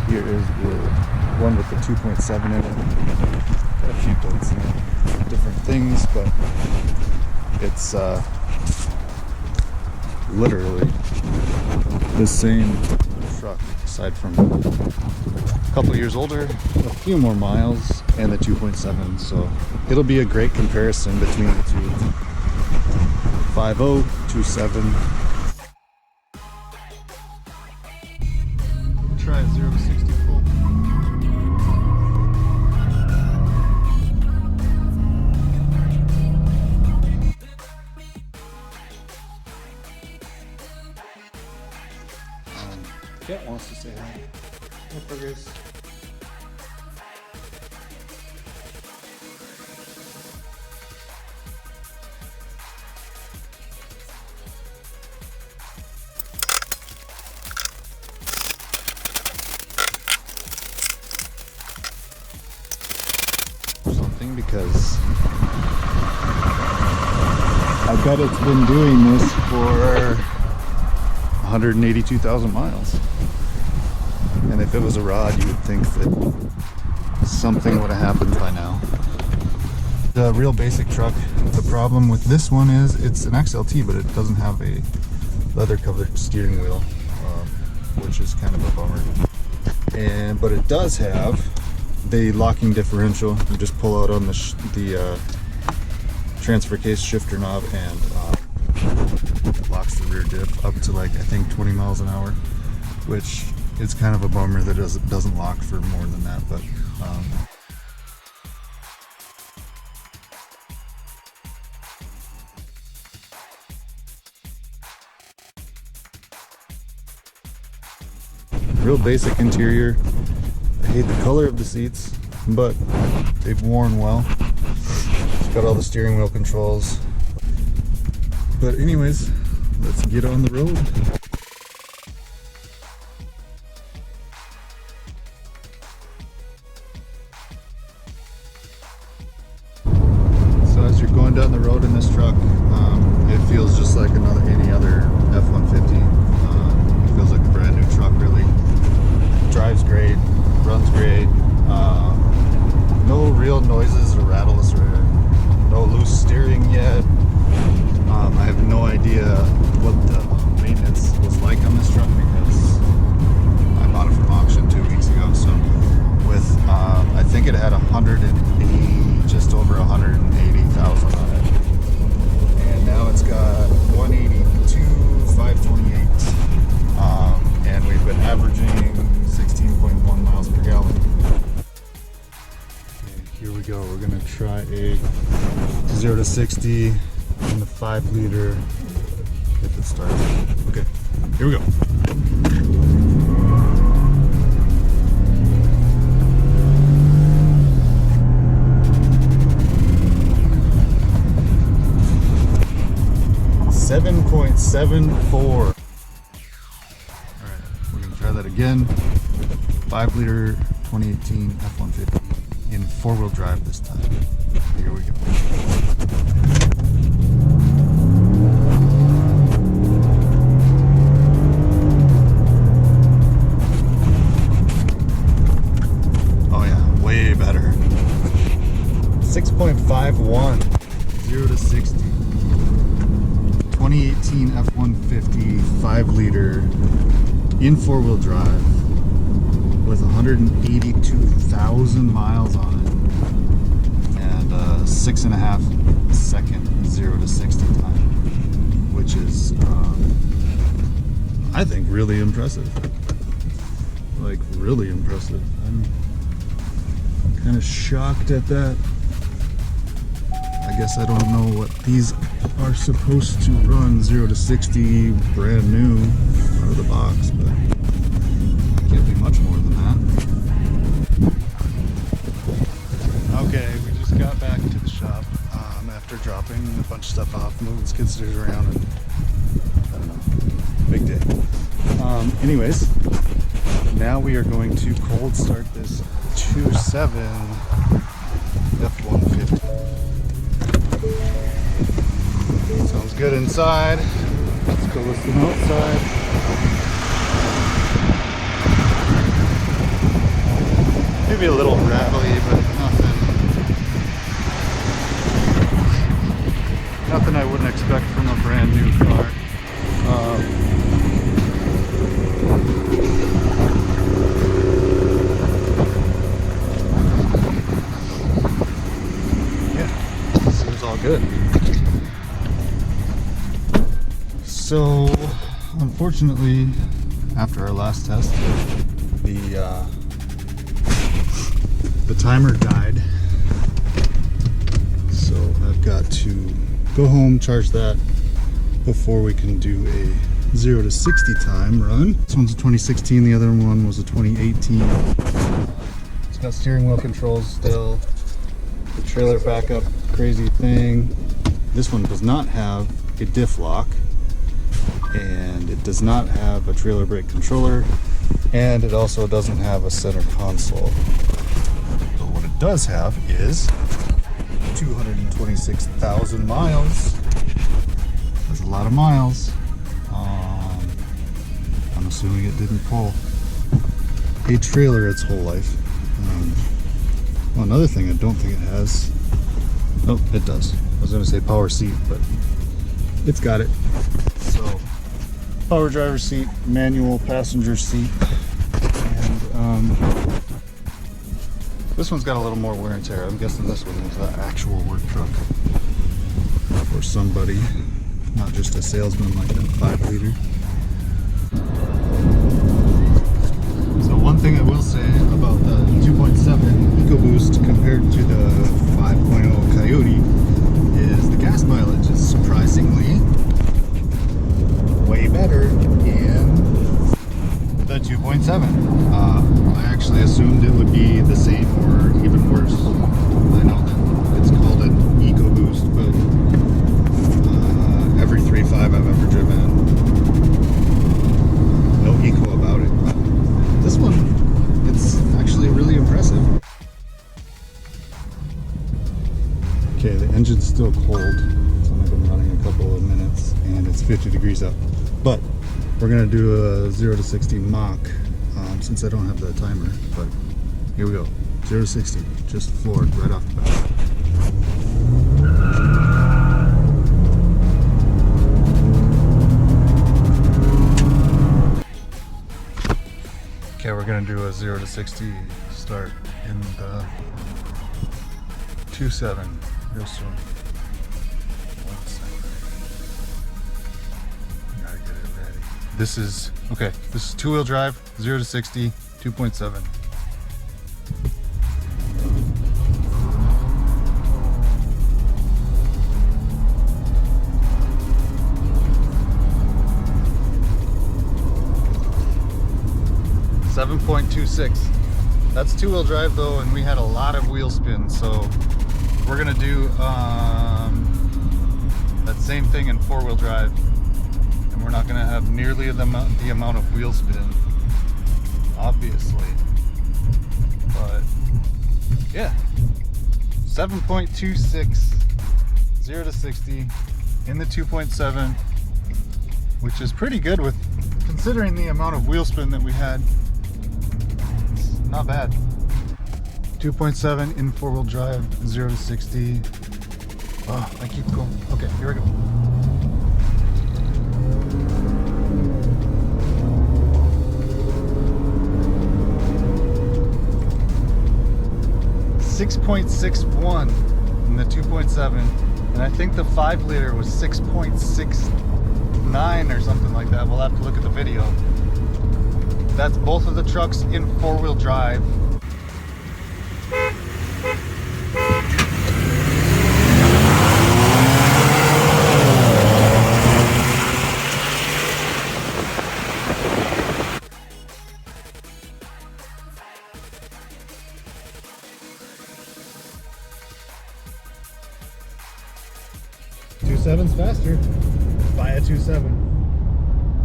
Here is the one with the 2.7 in it. Got a few plates in it, different things, but it's literally the same truck, aside from a couple years older, a few more miles, and the 2.7. So it'll be a great comparison between the two. 5.0, 2.7. Try a 0 to 60 full. Cat wants to say hi. Hi, Burgers. Something, because I bet it's been doing this for 182,000 miles. And if it was a rod, you would think that something would have happened by now. The real basic truck. The problem with this one is it's an XLT, but it doesn't have a leather covered steering wheel, which is kind of a bummer. But it does have the locking differential. You just pull out on the transfer case shifter knob, and it locks the rear diff up to, like, I think 20 miles an hour, which is kind of a bummer that it doesn't lock for more than that. But real basic interior. I hate the color of the seats, but they've worn well. It's got all the steering wheel controls. But anyways, let's get on the road. So as you're going down the road in this truck, it feels just like any other F-150. It feels like a brand new truck, really. Drives great, runs great. No real noises or rattles, or no loose steering yet. I have no idea what the maintenance was like on this truck, because I bought it from auction 2 weeks ago. So with I think it had 180, just over 180,000 on it, and now it's got 182,528, and we've been averaging 16.1 miles per gallon. Okay, here we go. We're gonna try a 0 to 60 in the 5 liter. If it starts. Okay, here we go. .74. All right, we're gonna try that again. 5 liter 2018 F-150 in 4-wheel drive this time. Here we go. Oh yeah, way better. 6.51, 0 to 60. 2018 F-150 5 liter in 4-wheel drive with 182,000 miles on it, and 6.5 second 0 to 60 time, which is I think really impressive. Like, really impressive. I'm kind of shocked at that. I guess I don't know what these are supposed to run 0 to 60 brand new out of the box, but it can't be much more than that. Okay, we just got back to the shop after dropping a bunch of stuff off, moving skid steers around, and I don't know, big day. Anyways, now we are going to cold start this 2.7 F-150. Sounds good inside. Let's go listen outside. maybe a little rattly, but nothing I wouldn't expect from a brand new car. Yeah, seems all good. So, unfortunately, after our last test, the timer died. So I've got to go home, charge that before we can do a 0 to 60 time run. This one's a 2016, the other one was a 2018. It's got steering wheel controls still, the trailer backup crazy thing. This one does not have a diff lock, and it does not have a trailer brake controller, and it also doesn't have a center console. But what it does have is 226,000 miles. That's a lot of miles. I'm assuming it didn't pull a trailer its whole life. Well, another thing I don't think it has. Oh, it does. I was going to say power seat, but it's got it. So, power driver seat, manual passenger seat, and this one's got a little more wear and tear. I'm guessing this one is an actual work truck for somebody, not just a salesman like that 5-liter. So one thing I will say about the 2.7 EcoBoost compared to the 5.0 Coyote is the gas mileage is surprisingly way better in the 2.7. I actually assumed it would be the same or even worse. I know that it's called an EcoBoost, but every 3.5 I've ever driven, no eco about it. But this one, it's actually really impressive. Okay, the engine's still cold. It's only been running a couple of minutes, and it's 50 degrees out. But we're gonna do a 0 to 60 mock since I don't have the timer. But here we go, 0 to 60, just floored right off the bat. Okay, we're gonna do a 0 to 60 start in the 2.7 real soon. This is, okay, this is 2-wheel drive, 0 to 60, 2.7. .26. That's 2-wheel drive though, and we had a lot of wheel spin, so we're gonna do that same thing in 4-wheel drive. We're not going to have nearly the amount of wheel spin, obviously, but yeah, 7.26, 0 to 60 in the 2.7, which is pretty good with considering the amount of wheel spin that we had. It's not bad. 2.7 in 4-wheel drive, 0 to 60. Oh, I keep going. Okay, here we go. 6.61 in the 2.7, and I think the 5-liter was 6.69 or something like that. We'll have to look at the video. That's both of the trucks in 4-wheel drive. Seven's faster. Buy a 2.7.